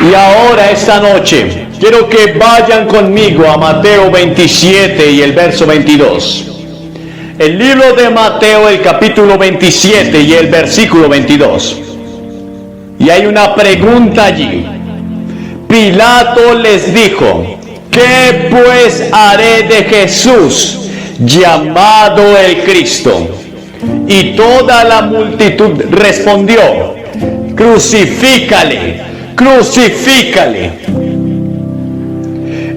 Y ahora, esta noche, quiero que vayan conmigo a Mateo 27 y el verso 22. El libro de Mateo, el capítulo 27 y el versículo 22. Y hay una pregunta allí. Pilato les dijo: ¿qué pues haré de Jesús, llamado el Cristo? Y toda la multitud respondió: crucifícale, crucifícale.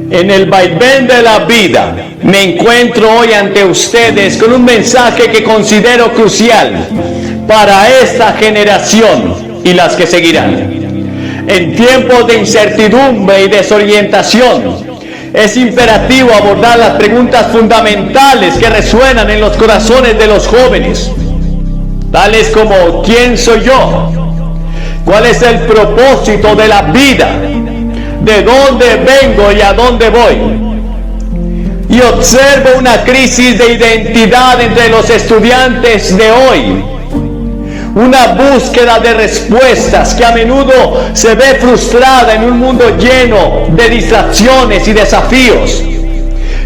En el vaivén de la vida me encuentro hoy ante ustedes con un mensaje que considero crucial para esta generación y las que seguirán. En tiempos de incertidumbre y desorientación, es imperativo abordar las preguntas fundamentales que resuenan en los corazones de los jóvenes, tales como: ¿quién soy yo? ¿Cuál es el propósito de la vida? ¿De dónde vengo y a dónde voy? Y observo una crisis de identidad entre los estudiantes de hoy, una búsqueda de respuestas que a menudo se ve frustrada en un mundo lleno de distracciones y desafíos.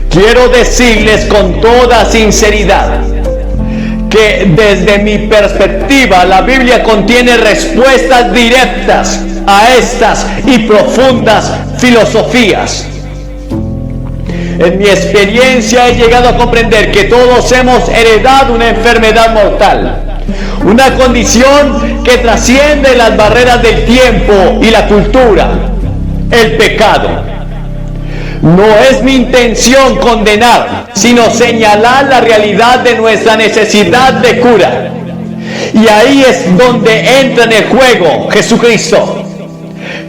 Quiero decirles con toda sinceridad que desde mi perspectiva la Biblia contiene respuestas directas a estas y profundas filosofías. En mi experiencia he llegado a comprender que todos hemos heredado una enfermedad mortal, una condición que trasciende las barreras del tiempo y la cultura: el pecado. No es mi intención condenar, sino señalar la realidad de nuestra necesidad de cura. Y ahí es donde entra en el juego Jesucristo.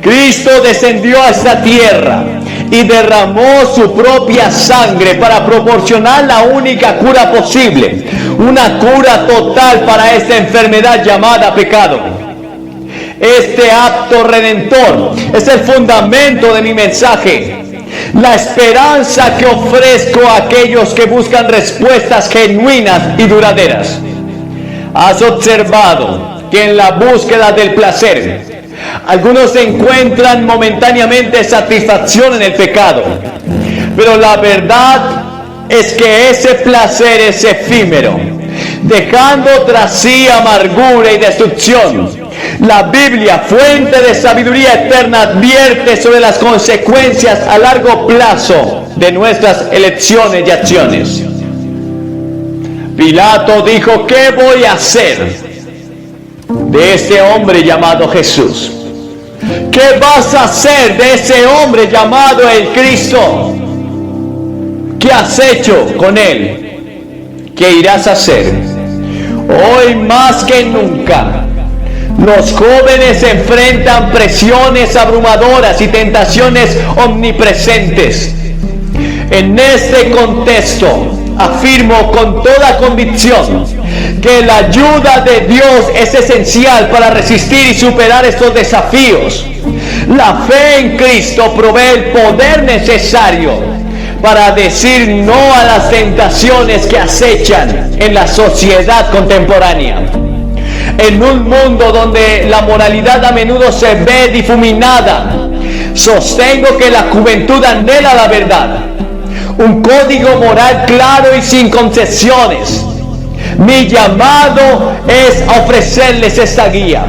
Cristo descendió a esta tierra y derramó su propia sangre para proporcionar la única cura posible, una cura total para esta enfermedad llamada pecado. Este acto redentor es el fundamento de mi mensaje, la esperanza que ofrezco a aquellos que buscan respuestas genuinas y duraderas. Has observado que en la búsqueda del placer, algunos encuentran momentáneamente satisfacción en el pecado, pero la verdad es que ese placer es efímero, dejando tras sí amargura y destrucción. La Biblia, fuente de sabiduría eterna, advierte sobre las consecuencias a largo plazo de nuestras elecciones y acciones. Pilato dijo: ¿qué voy a hacer de este hombre llamado Jesús? ¿Qué vas a hacer de ese hombre llamado el Cristo? ¿Qué has hecho con él? ¿Qué irás a hacer? Hoy más que nunca, los jóvenes enfrentan presiones abrumadoras y tentaciones omnipresentes. En este contexto, afirmo con toda convicción que la ayuda de Dios es esencial para resistir y superar estos desafíos. La fe en Cristo provee el poder necesario para decir no a las tentaciones que acechan en la sociedad contemporánea. En un mundo donde la moralidad a menudo se ve difuminada, sostengo que la juventud anhela la verdad, un código moral claro y sin concesiones. Mi llamado es a ofrecerles esta guía,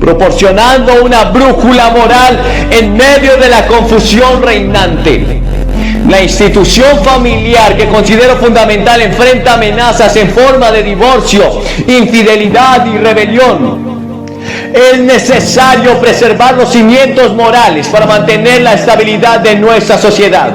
proporcionando una brújula moral en medio de la confusión reinante. La institución familiar, que considero fundamental, enfrenta amenazas en forma de divorcio, infidelidad y rebelión. Es necesario preservar los cimientos morales para mantener la estabilidad de nuestra sociedad.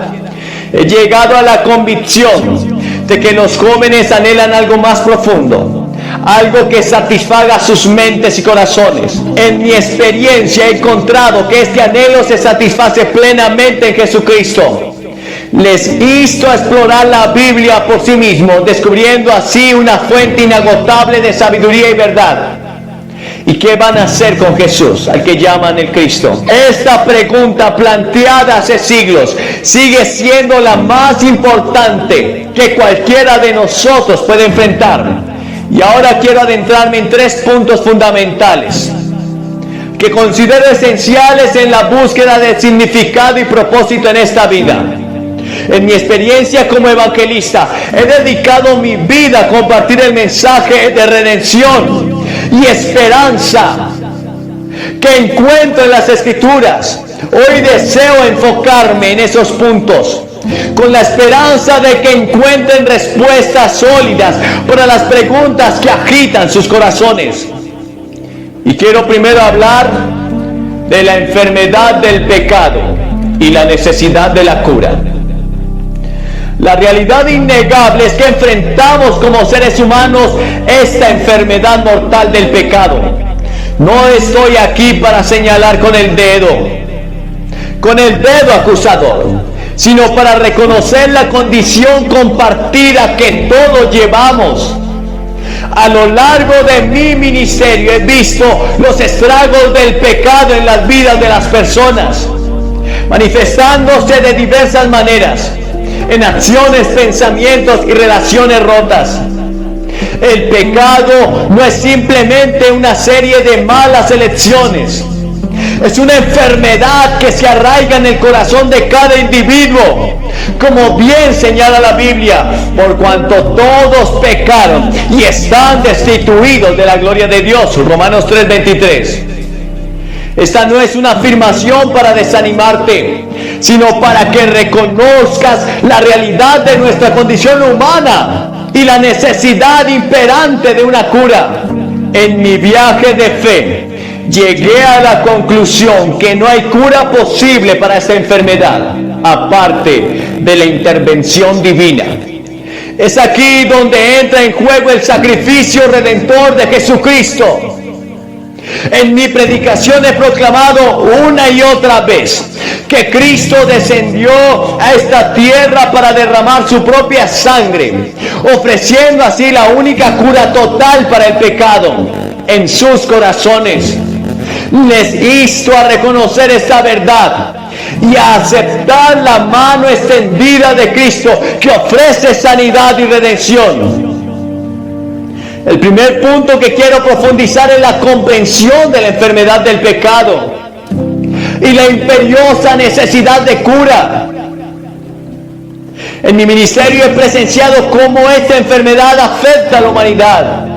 He llegado a la convicción de que los jóvenes anhelan algo más profundo, algo que satisfaga sus mentes y corazones. En mi experiencia he encontrado que este anhelo se satisface plenamente en Jesucristo. Les insto a explorar la Biblia por sí mismos, descubriendo así una fuente inagotable de sabiduría y verdad. ¿Y qué van a hacer con Jesús, al que llaman el Cristo? Esta pregunta, planteada hace siglos, sigue siendo la más importante que cualquiera de nosotros puede enfrentar. Y ahora quiero adentrarme en 3 puntos fundamentales que considero esenciales en la búsqueda de significado y propósito en esta vida. En mi experiencia como evangelista, he dedicado mi vida a compartir el mensaje de redención y esperanza que encuentro en las Escrituras. Hoy deseo enfocarme en esos puntos, con la esperanza de que encuentren respuestas sólidas para las preguntas que agitan sus corazones. Y quiero primero hablar de la enfermedad del pecado y la necesidad de la cura. La realidad innegable es que enfrentamos como seres humanos esta enfermedad mortal del pecado. No estoy aquí para señalar con el dedo acusador, sino para reconocer la condición compartida que todos llevamos. A lo largo de mi ministerio he visto los estragos del pecado en las vidas de las personas, manifestándose de diversas maneras, en acciones, pensamientos y relaciones rotas. El pecado no es simplemente una serie de malas elecciones. Es una enfermedad que se arraiga en el corazón de cada individuo, como bien señala la Biblia, por cuanto todos pecaron y están destituidos de la gloria de Dios. Romanos 3:23. Esta no es una afirmación para desanimarte, sino para que reconozcas la realidad de nuestra condición humana y la necesidad imperante de una cura. En mi viaje de fe, llegué a la conclusión que no hay cura posible para esta enfermedad, aparte de la intervención divina. Es aquí donde entra en juego el sacrificio redentor de Jesucristo. En mi predicación he proclamado una y otra vez que Cristo descendió a esta tierra para derramar su propia sangre, ofreciendo así la única cura total para el pecado en sus corazones. Les insto a reconocer esta verdad y a aceptar la mano extendida de Cristo que ofrece sanidad y redención. El primer punto que quiero profundizar es la comprensión de la enfermedad del pecado y la imperiosa necesidad de cura. En mi ministerio he presenciado cómo esta enfermedad afecta a la humanidad,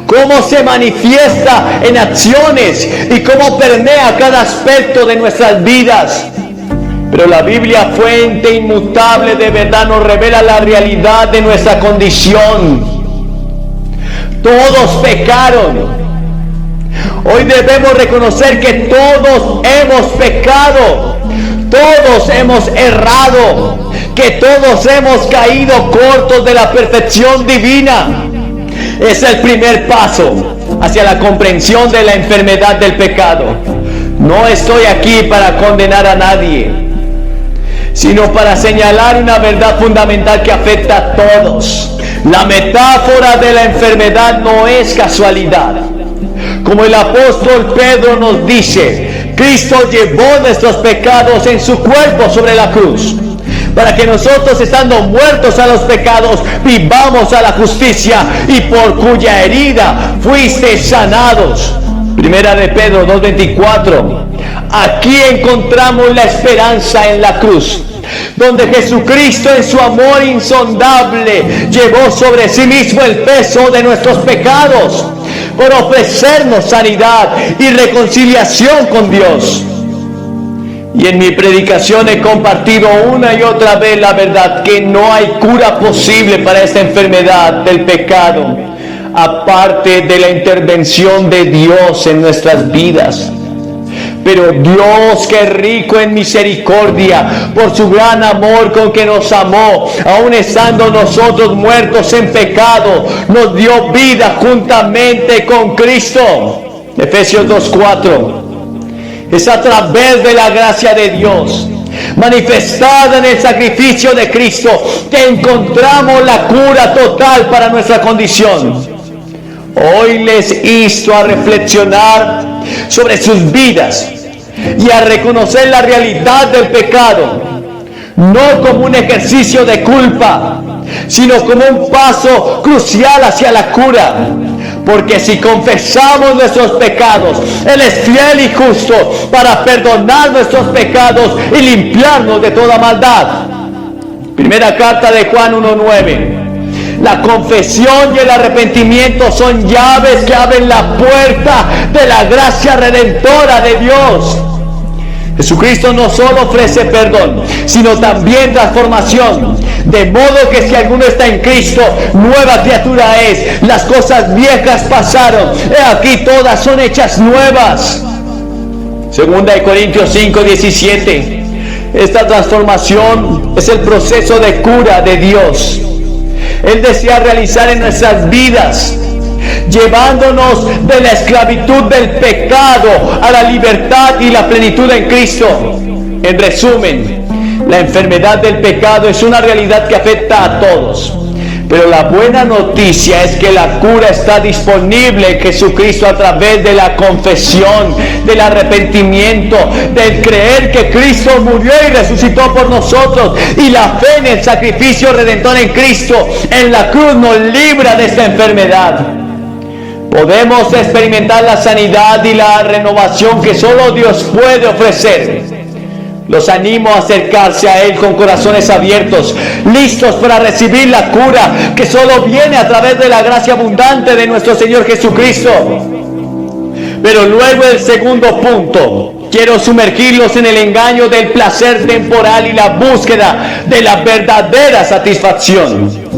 cómo se manifiesta en acciones y cómo permea cada aspecto de nuestras vidas. Pero la Biblia, fuente inmutable de verdad, nos revela la realidad de nuestra condición. Todos pecaron. Hoy debemos reconocer que todos hemos pecado, todos hemos errado, que todos hemos caído cortos de la perfección divina. Es el primer paso hacia la comprensión de la enfermedad del pecado. No estoy aquí para condenar a nadie, sino para señalar una verdad fundamental que afecta a todos. La metáfora de la enfermedad no es casualidad. Como el apóstol Pedro nos dice, Cristo llevó nuestros pecados en su cuerpo sobre la cruz, para que nosotros, estando muertos a los pecados, vivamos a la justicia, y por cuya herida fuisteis sanados. Primera de Pedro 2:24. Aquí encontramos la esperanza en la cruz, donde Jesucristo, en su amor insondable, llevó sobre sí mismo el peso de nuestros pecados por ofrecernos sanidad y reconciliación con Dios. Y en mi predicación he compartido una y otra vez la verdad que no hay cura posible para esta enfermedad del pecado, aparte de la intervención de Dios en nuestras vidas. Pero Dios, que es rico en misericordia, por su gran amor con que nos amó, aun estando nosotros muertos en pecado, nos dio vida juntamente con Cristo. Efesios 2:4. Es a través de la gracia de Dios, manifestada en el sacrificio de Cristo, que encontramos la cura total para nuestra condición. Hoy les insto a reflexionar sobre sus vidas y a reconocer la realidad del pecado, no como un ejercicio de culpa, sino como un paso crucial hacia la cura, Porque si confesamos nuestros pecados, Él es fiel y justo para perdonar nuestros pecados y limpiarnos de toda maldad. Primera carta de Juan 1:9. La confesión y el arrepentimiento son llaves que abren la puerta de la gracia redentora de Dios. Jesucristo no solo ofrece perdón, sino también transformación. De modo que si alguno está en Cristo, nueva criatura es. Las cosas viejas pasaron, he aquí todas son hechas nuevas. Segunda de Corintios 5:17. Esta transformación es el proceso de cura de Dios. Él desea realizar en nuestras vidas, llevándonos de la esclavitud del pecado a la libertad y la plenitud en Cristo. En resumen, la enfermedad del pecado es una realidad que afecta a todos. Pero la buena noticia es que la cura está disponible en Jesucristo a través de la confesión, del arrepentimiento, del creer que Cristo murió y resucitó por nosotros, y la fe en el sacrificio redentor en Cristo en la cruz nos libra de esta enfermedad. Podemos experimentar la sanidad y la renovación que solo Dios puede ofrecer. Los animo a acercarse a Él con corazones abiertos, listos para recibir la cura que solo viene a través de la gracia abundante de nuestro Señor Jesucristo. Pero luego el segundo punto, quiero sumergirlos en el engaño del placer temporal y la búsqueda de la verdadera satisfacción.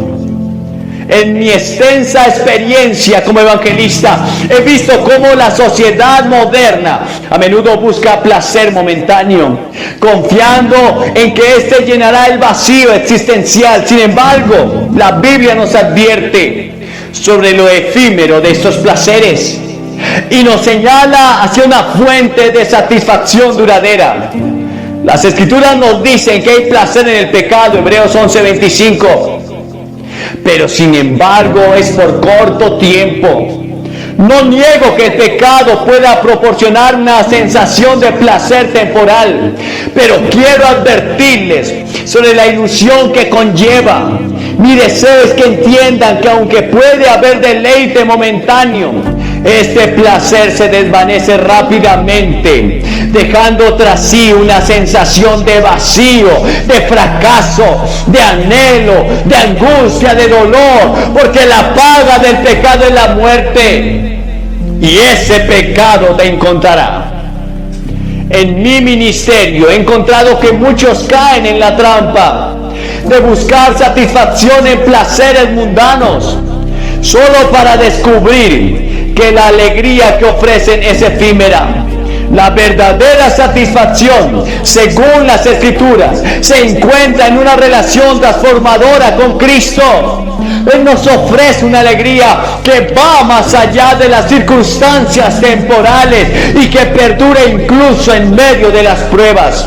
En mi extensa experiencia como evangelista, he visto cómo la sociedad moderna a menudo busca placer momentáneo, confiando en que éste llenará el vacío existencial. Sin embargo, la Biblia nos advierte sobre lo efímero de estos placeres y nos señala hacia una fuente de satisfacción duradera. Las Escrituras nos dicen que hay placer en el pecado, Hebreos 11:25. Pero sin embargo es por corto tiempo. No niego que el pecado pueda proporcionar una sensación de placer temporal, pero quiero advertirles sobre la ilusión que conlleva. Mi deseo es que entiendan que aunque puede haber deleite momentáneo, este placer se desvanece rápidamente, dejando tras sí una sensación de vacío, de fracaso, de anhelo, de angustia, de dolor, porque la paga del pecado es la muerte, y ese pecado te encontrará. En mi ministerio he encontrado que muchos caen en la trampa de buscar satisfacción en placeres mundanos, solo para descubrir que la alegría que ofrecen es efímera. La verdadera satisfacción, según las Escrituras, se encuentra en una relación transformadora con Cristo. Él nos ofrece una alegría que va más allá de las circunstancias temporales y que perdura incluso en medio de las pruebas.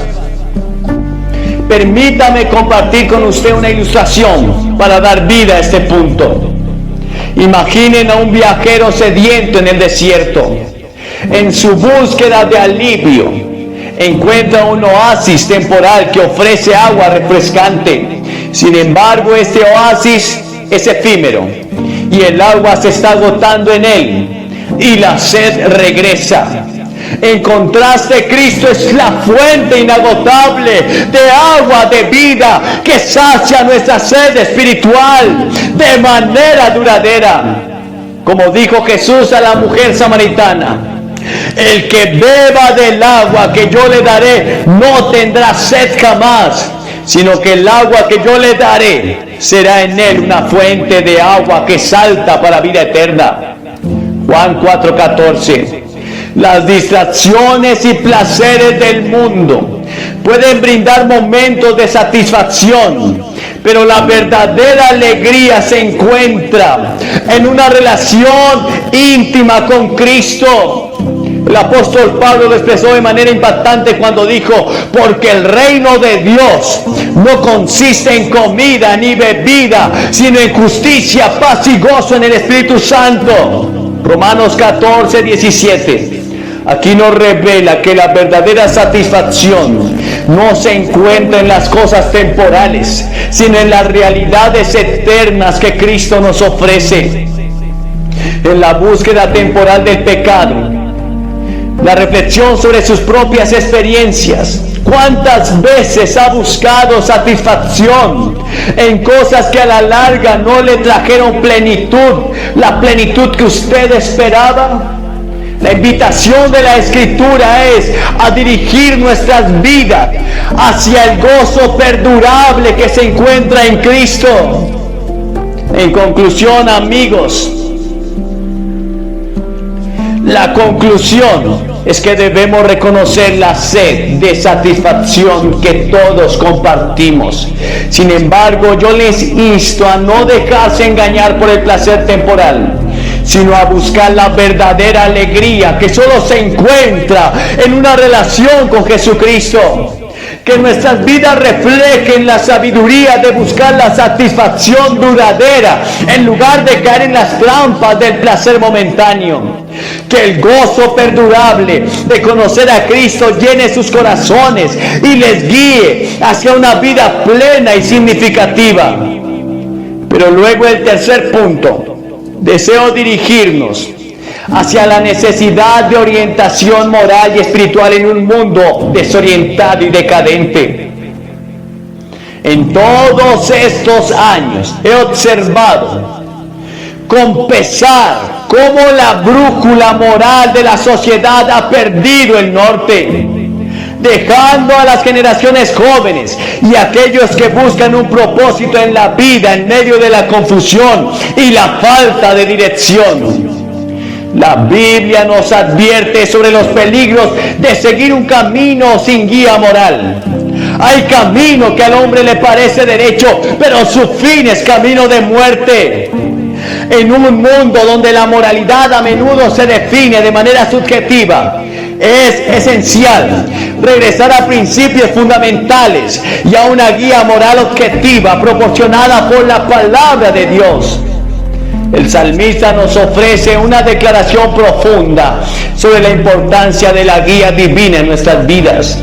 Permítame compartir con usted una ilustración para dar vida a este punto. Imaginen a un viajero sediento en el desierto. En su búsqueda de alivio, encuentra un oasis temporal que ofrece agua refrescante. Sin embargo, este oasis es efímero y el agua se está agotando en él y la sed regresa. En contraste, Cristo es la fuente inagotable de agua de vida que sacia nuestra sed espiritual de manera duradera. Como dijo Jesús a la mujer samaritana: el que beba del agua que yo le daré no tendrá sed jamás, sino que el agua que yo le daré será en él una fuente de agua que salta para vida eterna. Juan 4:14. Las distracciones y placeres del mundo pueden brindar momentos de satisfacción, pero la verdadera alegría se encuentra en una relación íntima con Cristo. El apóstol Pablo lo expresó de manera impactante cuando dijo: porque el reino de Dios no consiste en comida ni bebida, sino en justicia, paz y gozo en el Espíritu Santo. Romanos 14:17. Aquí nos revela que la verdadera satisfacción no se encuentra en las cosas temporales, sino en las realidades eternas que Cristo nos ofrece. en la búsqueda temporal del pecado, la reflexión sobre sus propias experiencias. ¿Cuántas veces ha buscado satisfacción en cosas que a la larga no le trajeron plenitud, la plenitud que usted esperaba? La invitación de la Escritura es a dirigir nuestras vidas hacia el gozo perdurable que se encuentra en Cristo. En conclusión, amigos, la conclusión es que debemos reconocer la sed de satisfacción que todos compartimos. Sin embargo, yo les insto a no dejarse engañar por el placer temporal, sino a buscar la verdadera alegría que solo se encuentra en una relación con Jesucristo. Que nuestras vidas reflejen la sabiduría de buscar la satisfacción duradera en lugar de caer en las trampas del placer momentáneo. Que el gozo perdurable de conocer a Cristo llene sus corazones y les guíe hacia una vida plena y significativa. Pero luego el tercer punto, deseo dirigirnos hacia la necesidad de orientación moral y espiritual en un mundo desorientado y decadente. En todos estos años he observado con pesar cómo la brújula moral de la sociedad ha perdido el norte, dejando a las generaciones jóvenes y aquellos que buscan un propósito en la vida en medio de la confusión y la falta de dirección. La Biblia nos advierte sobre los peligros de seguir un camino sin guía moral. Hay camino que al hombre le parece derecho, pero su fin es camino de muerte. En un mundo donde la moralidad a menudo se define de manera subjetiva, es esencial regresar a principios fundamentales y a una guía moral objetiva proporcionada por la palabra de Dios. El salmista nos ofrece una declaración profunda sobre la importancia de la guía divina en nuestras vidas.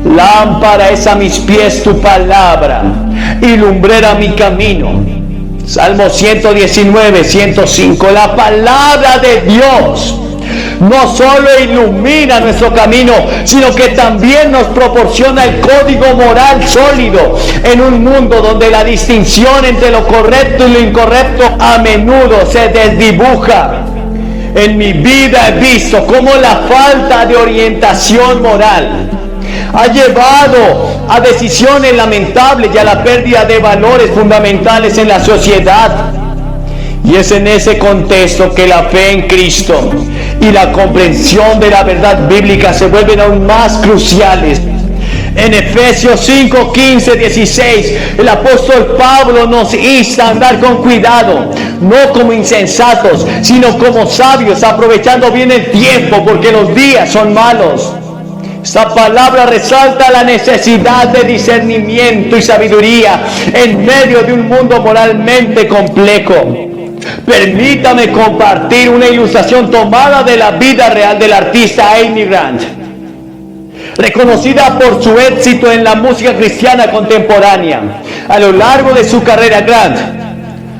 Lámpara es a mis pies tu palabra y lumbrera mi camino. Salmo 119, 105. La palabra de Dios no solo ilumina nuestro camino, sino que también nos proporciona el código moral sólido en un mundo donde la distinción entre lo correcto y lo incorrecto a menudo se desdibuja. En mi vida he visto cómo la falta de orientación moral ha llevado a decisiones lamentables y a la pérdida de valores fundamentales en la sociedad. Y es en ese contexto que la fe en Cristo y la comprensión de la verdad bíblica se vuelven aún más cruciales. En Efesios 5, 15, 16, el apóstol Pablo nos insta a andar con cuidado, no como insensatos, sino como sabios, aprovechando bien el tiempo, porque los días son malos. Esta palabra resalta la necesidad de discernimiento y sabiduría en medio de un mundo moralmente complejo. Permítame compartir una ilustración tomada de la vida real del artista Amy Grant. Reconocida por su éxito en la música cristiana contemporánea, a lo largo de su carrera, Grant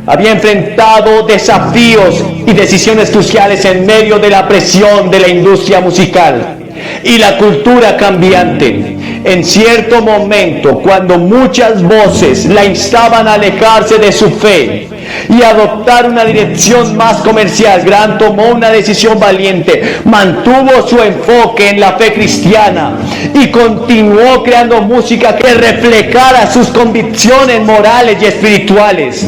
había enfrentado desafíos y decisiones cruciales en medio de la presión de la industria musical y la cultura cambiante. En cierto momento, cuando muchas voces la instaban a alejarse de su fe y adoptar una dirección más comercial, Grant tomó una decisión valiente, mantuvo su enfoque en la fe cristiana y continuó creando música que reflejara sus convicciones morales y espirituales.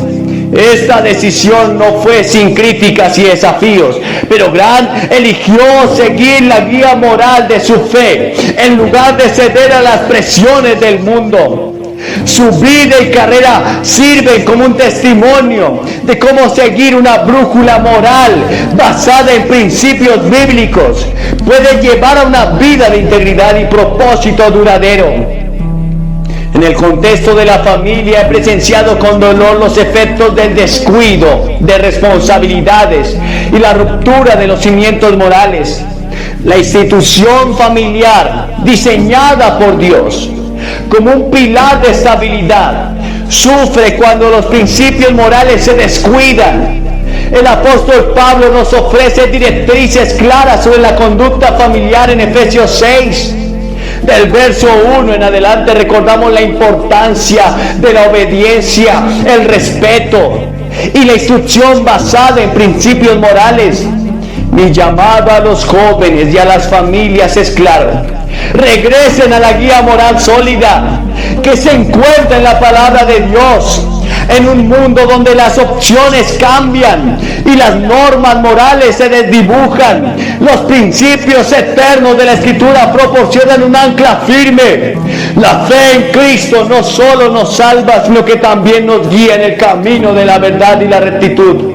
Esta decisión no fue sin críticas y desafíos, pero Grant eligió seguir la guía moral de su fe en lugar de ceder a las presiones del mundo. Su vida y carrera sirven como un testimonio de cómo seguir una brújula moral basada en principios bíblicos puede llevar a una vida de integridad y propósito duradero. En el contexto de la familia he presenciado con dolor los efectos del descuido de responsabilidades y la ruptura de los cimientos morales. La institución familiar, diseñada por Dios como un pilar de estabilidad, sufre cuando los principios morales se descuidan El apóstol Pablo nos ofrece directrices claras sobre la conducta familiar en Efesios 6. Del verso 1 en adelante recordamos la importancia de la obediencia, el respeto y la instrucción basada en principios morales. Mi llamado a los jóvenes y a las familias es claro: regresen a la guía moral sólida que se encuentra en la palabra de Dios. En un mundo donde las opciones cambian y las normas morales se desdibujan, los principios eternos de la Escritura proporcionan un ancla firme. La fe en Cristo no solo nos salva, sino que también nos guía en el camino de la verdad y la rectitud.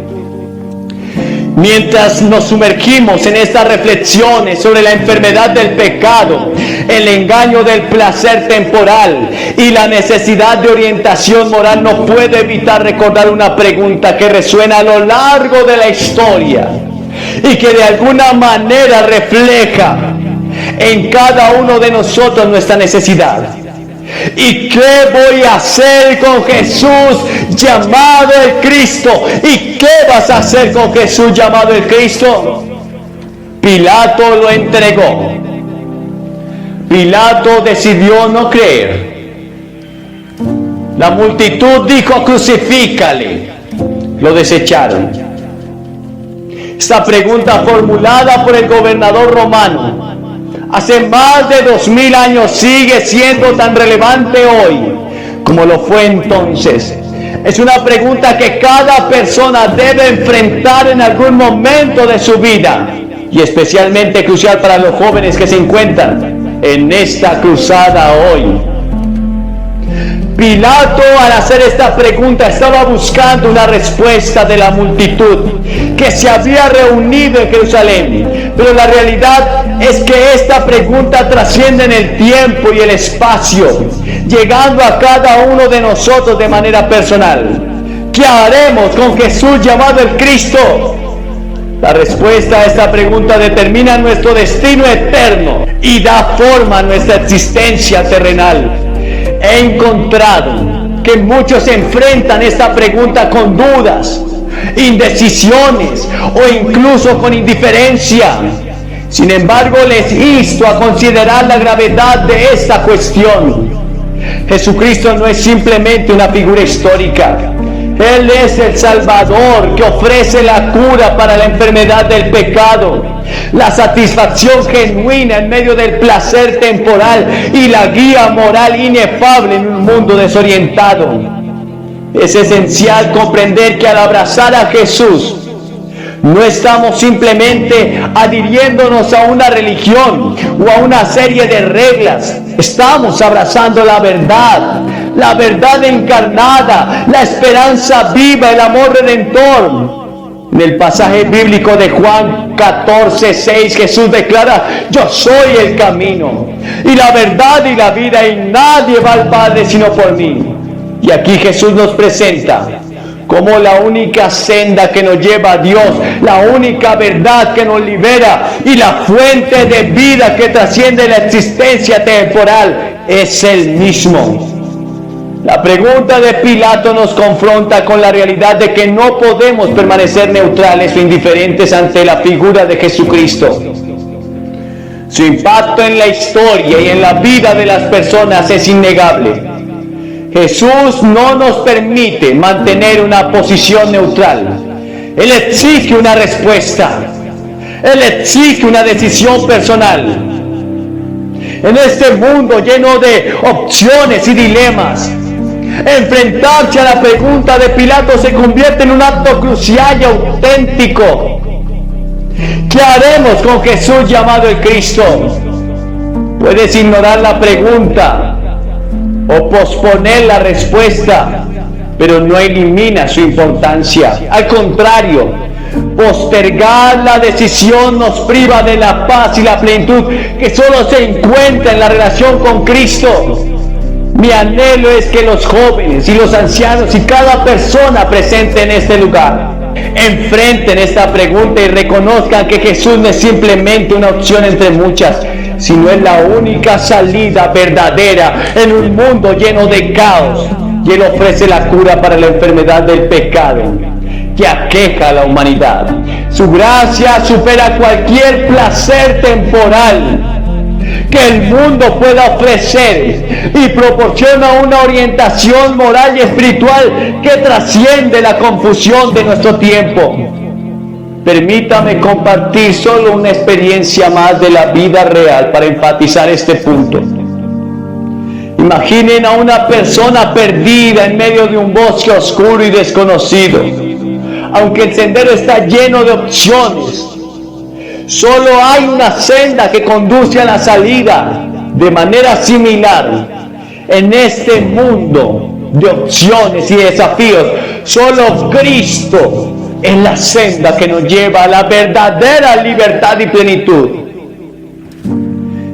Mientras nos sumergimos en estas reflexiones sobre la enfermedad del pecado, el engaño del placer temporal y la necesidad de orientación moral, no puedo evitar recordar una pregunta que resuena a lo largo de la historia y que de alguna manera refleja en cada uno de nosotros nuestra necesidad. ¿Y qué voy a hacer con Jesús llamado el Cristo? ¿Y qué vas a hacer con Jesús llamado el Cristo? Pilato lo entregó. Pilato decidió no creer. La multitud dijo: crucifícale. Lo desecharon. Esta pregunta formulada por el gobernador romano hace más de 2000 años sigue siendo tan relevante hoy como lo fue entonces. Es una pregunta que cada persona debe enfrentar en algún momento de su vida, y especialmente crucial para los jóvenes que se encuentran en esta cruzada hoy. Pilato, al hacer esta pregunta, estaba buscando una respuesta de la multitud que se había reunido en Jerusalén. Pero la realidad es que esta pregunta trasciende en el tiempo y el espacio, llegando a cada uno de nosotros de manera personal. ¿Qué haremos con Jesús llamado el Cristo? La respuesta a esta pregunta determina nuestro destino eterno y da forma a nuestra existencia terrenal. He encontrado que muchos enfrentan esta pregunta con dudas, indecisiones o incluso con indiferencia. Sin embargo, les insto a considerar la gravedad de esta cuestión. Jesucristo no es simplemente una figura histórica. Él es el Salvador que ofrece la cura para la enfermedad del pecado, la satisfacción genuina en medio del placer temporal y la guía moral inefable en un mundo desorientado. Es esencial comprender que al abrazar a Jesús, no estamos simplemente adhiriéndonos a una religión o a una serie de reglas. Estamos abrazando la verdad encarnada, la esperanza viva, el amor redentor. En el pasaje bíblico de Juan 14:6, Jesús declara: yo soy el camino y la verdad y la vida, y nadie va al Padre sino por mí. Y aquí Jesús nos presenta como la única senda que nos lleva a Dios, la única verdad que nos libera y la fuente de vida que trasciende la existencia temporal es Él mismo. La pregunta de Pilato nos confronta con la realidad de que no podemos permanecer neutrales o indiferentes ante la figura de Jesucristo. Su impacto en la historia y en la vida de las personas es innegable. Jesús no nos permite mantener una posición neutral. Él exige una respuesta. Él exige una decisión personal. En este mundo lleno de opciones y dilemas, enfrentarse a la pregunta de Pilato se convierte en un acto crucial y auténtico. ¿Qué haremos con Jesús llamado el Cristo? Puedes ignorar la pregunta o posponer la respuesta, pero no elimina su importancia. Al contrario, postergar la decisión nos priva de la paz y la plenitud que solo se encuentra en la relación con Cristo. Mi anhelo es que los jóvenes y los ancianos y cada persona presente en este lugar enfrenten esta pregunta y reconozcan que Jesús no es simplemente una opción entre muchas, sino es la única salida verdadera en un mundo lleno de caos, y Él ofrece la cura para la enfermedad del pecado. que aqueja a la humanidad. Su gracia supera cualquier placer temporal que el mundo pueda ofrecer y proporciona una orientación moral y espiritual que trasciende la confusión de nuestro tiempo. Permítame compartir solo una experiencia más de la vida real para enfatizar este punto. Imaginen a una persona perdida en medio de un bosque oscuro y desconocido. Aunque el sendero está lleno de opciones, solo hay una senda que conduce a la salida. De manera similar, en este mundo de opciones y desafíos, solo Cristo es la senda que nos lleva a la verdadera libertad y plenitud.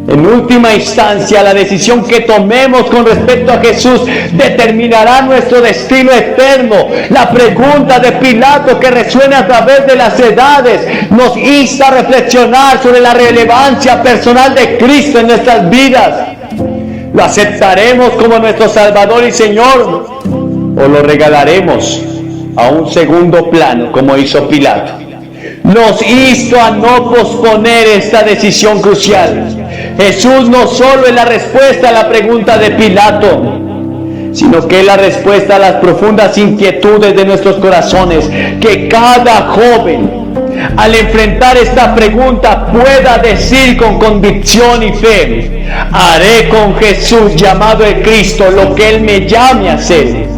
En última instancia, la decisión que tomemos con respecto a Jesús determinará nuestro destino eterno. La pregunta de Pilato, que resuena a través de las edades, nos insta a reflexionar sobre la relevancia personal de Cristo en nuestras vidas. ¿Lo aceptaremos como nuestro Salvador y Señor o lo regalaremos a un segundo plano como hizo Pilato? Nos insto a no posponer esta decisión crucial. Jesús no solo es la respuesta a la pregunta de Pilato, sino que es la respuesta a las profundas inquietudes de nuestros corazones. Que cada joven, al enfrentar esta pregunta, pueda decir con convicción y fe: haré con Jesús, llamado el Cristo, lo que Él me llame a hacer.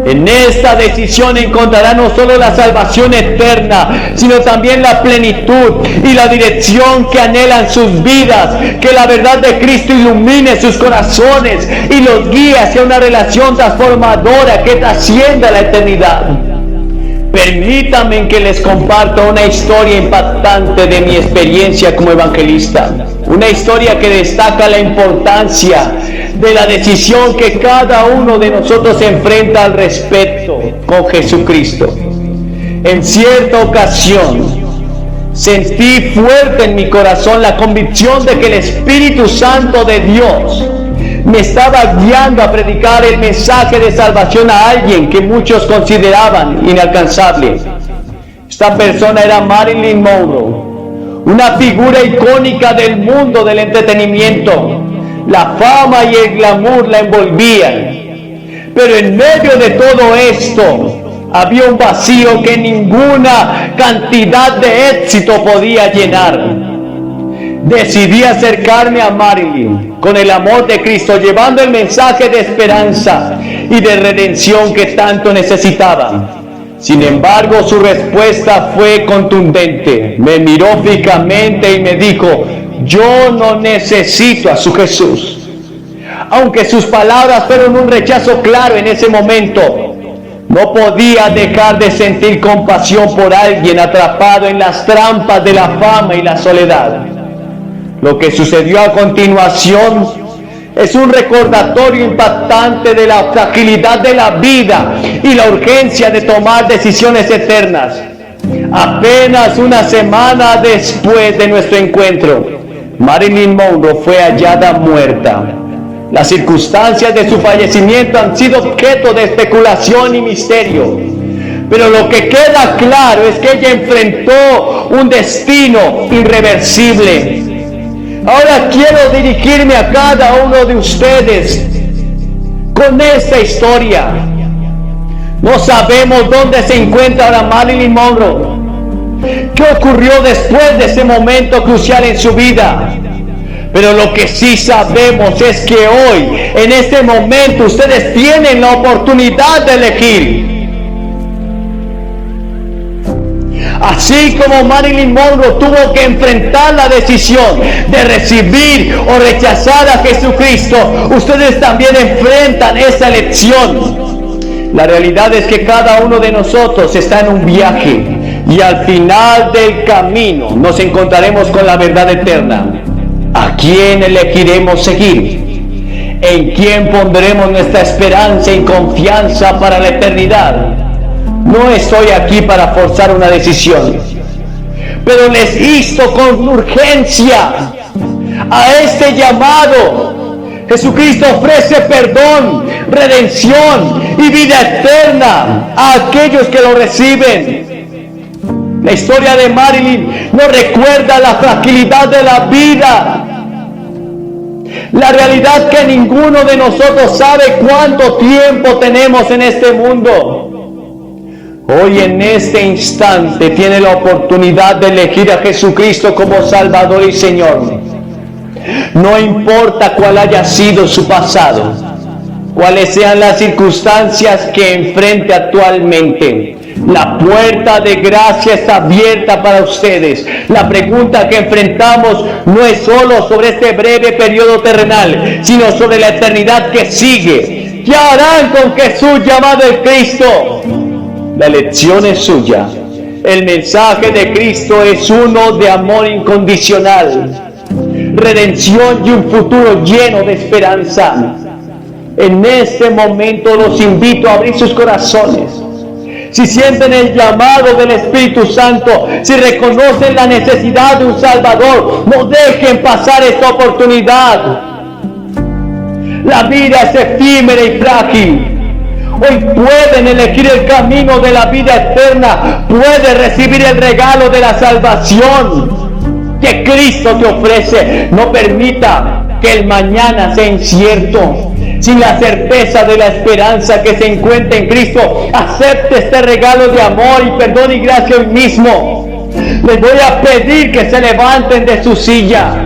En esta decisión encontrará no solo la salvación eterna, sino también la plenitud y la dirección que anhelan sus vidas. Que la verdad de Cristo ilumine sus corazones y los guíe hacia una relación transformadora que trascienda la eternidad. Permítanme que les comparta una historia impactante de mi experiencia como evangelista. Una historia que destaca la importancia de la decisión que cada uno de nosotros enfrenta al respecto con Jesucristo. En cierta ocasión, sentí fuerte en mi corazón la convicción de que el Espíritu Santo de Dios me estaba guiando a predicar el mensaje de salvación a alguien que muchos consideraban inalcanzable. Esta persona era Marilyn Monroe, una figura icónica del mundo del entretenimiento. La fama y el glamour la envolvían, pero en medio de todo esto había un vacío que ninguna cantidad de éxito podía llenar. Decidí acercarme a Marilyn con el amor de Cristo, llevando el mensaje de esperanza y de redención que tanto necesitaba. Sin embargo, su respuesta fue contundente. Me miró fijamente y me dijo: yo no necesito a su Jesús. Aunque sus palabras fueron un rechazo claro en ese momento, no podía dejar de sentir compasión por alguien atrapado en las trampas de la fama y la soledad. Lo que sucedió a continuación es un recordatorio impactante de la fragilidad de la vida y la urgencia de tomar decisiones eternas. Apenas una semana después de nuestro encuentro, Marilyn Monroe fue hallada muerta. Las circunstancias de su fallecimiento han sido objeto de especulación y misterio, pero lo que queda claro es que ella enfrentó un destino irreversible. Ahora quiero dirigirme a cada uno de ustedes con esta historia. No sabemos dónde se encuentra ahora Marilyn Monroe. ¿Qué ocurrió después de ese momento crucial en su vida? Pero lo que sí sabemos es que hoy, en este momento, ustedes tienen la oportunidad de elegir. Así como Marilyn Monroe tuvo que enfrentar la decisión de recibir o rechazar a Jesucristo, ustedes también enfrentan esa elección. La realidad es que cada uno de nosotros está en un viaje y al final del camino nos encontraremos con la verdad eterna. ¿A quién elegiremos seguir? ¿En quién pondremos nuestra esperanza y confianza para la eternidad? No estoy aquí para forzar una decisión, pero les insto con urgencia a este llamado Jesucristo ofrece perdón, redención y vida eterna a aquellos que lo reciben. La historia de Marilyn nos recuerda la fragilidad de la vida. La realidad que ninguno de nosotros sabe cuánto tiempo tenemos en este mundo. Hoy en este instante tiene la oportunidad de elegir a Jesucristo como Salvador y Señor. No importa cuál haya sido su pasado, cuáles sean las circunstancias que enfrente actualmente. La puerta de gracia está abierta para ustedes. La pregunta que enfrentamos no es solo sobre este breve periodo terrenal, sino sobre la eternidad que sigue. ¿Qué harán con Jesús llamado el Cristo? La elección es suya. El mensaje de Cristo es uno de amor incondicional, redención y un futuro lleno de esperanza. En este momento los invito a abrir sus corazones. Si sienten el llamado del Espíritu Santo, si reconocen la necesidad de un Salvador, no dejen pasar esta oportunidad. La vida es efímera y frágil. Hoy pueden elegir el camino de la vida eterna. Pueden recibir el regalo de la salvación que Cristo te ofrece. No permita que el mañana sea incierto. Sin la certeza de la esperanza que se encuentra en Cristo, acepte este regalo de amor y perdón y gracia hoy mismo. Les voy a pedir que se levanten de su silla.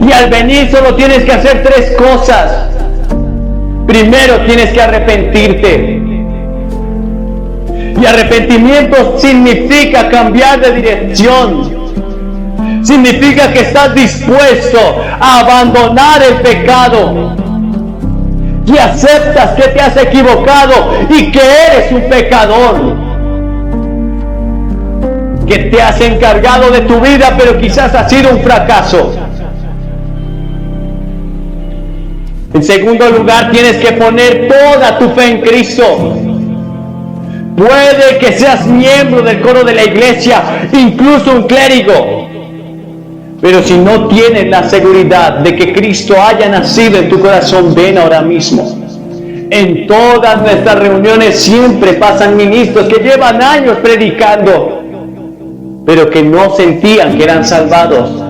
Y al venir solo tienes que hacer tres cosas. Primero tienes que arrepentirte. Y arrepentimiento significa cambiar de dirección. Significa que estás dispuesto a abandonar el pecado. Y aceptas que te has equivocado y que eres un pecador. Que te has encargado de tu vida, pero quizás ha sido un fracaso. En segundo lugar, tienes que poner toda tu fe en Cristo. Puede que seas miembro del coro de la iglesia, incluso un clérigo. Pero si no tienes la seguridad de que Cristo haya nacido en tu corazón, ven ahora mismo. En todas nuestras reuniones siempre pasan ministros que llevan años predicando, pero que no sentían que eran salvados.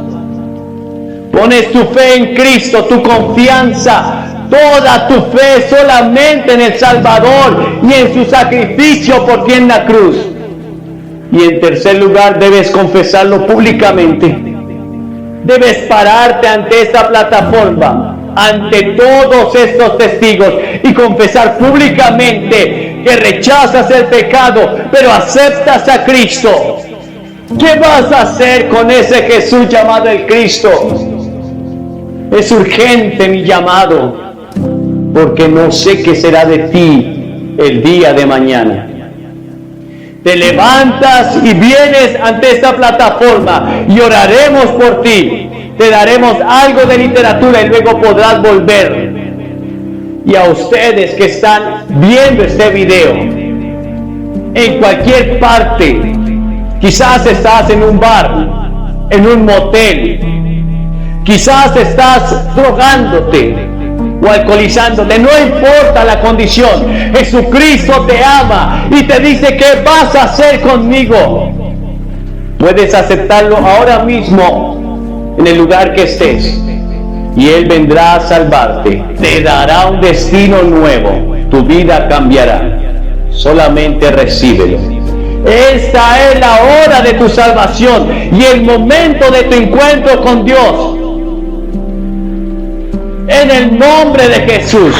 Pones tu fe en Cristo, tu confianza, toda tu fe solamente en el Salvador y en su sacrificio por ti en la cruz. Y en tercer lugar, debes confesarlo públicamente. Debes pararte ante esta plataforma, ante todos estos testigos y confesar públicamente que rechazas el pecado, pero aceptas a Cristo. ¿Qué vas a hacer con ese Jesús llamado el Cristo? Es urgente mi llamado, porque no sé qué será de ti el día de mañana. Te levantas y vienes ante esta plataforma y oraremos por ti. Te daremos algo de literatura y luego podrás volver. Y a ustedes que están viendo este video, en cualquier parte, quizás estás en un bar, en un motel, quizás estás drogándote o alcoholizándote, no importa la condición, Jesucristo te ama y te dice: ¿qué vas a hacer conmigo? Puedes aceptarlo ahora mismo en el lugar que estés y Él vendrá a salvarte, te dará un destino nuevo, tu vida cambiará. Solamente recíbelo. Esta es la hora de tu salvación y el momento de tu encuentro con Dios. En el nombre de Jesús.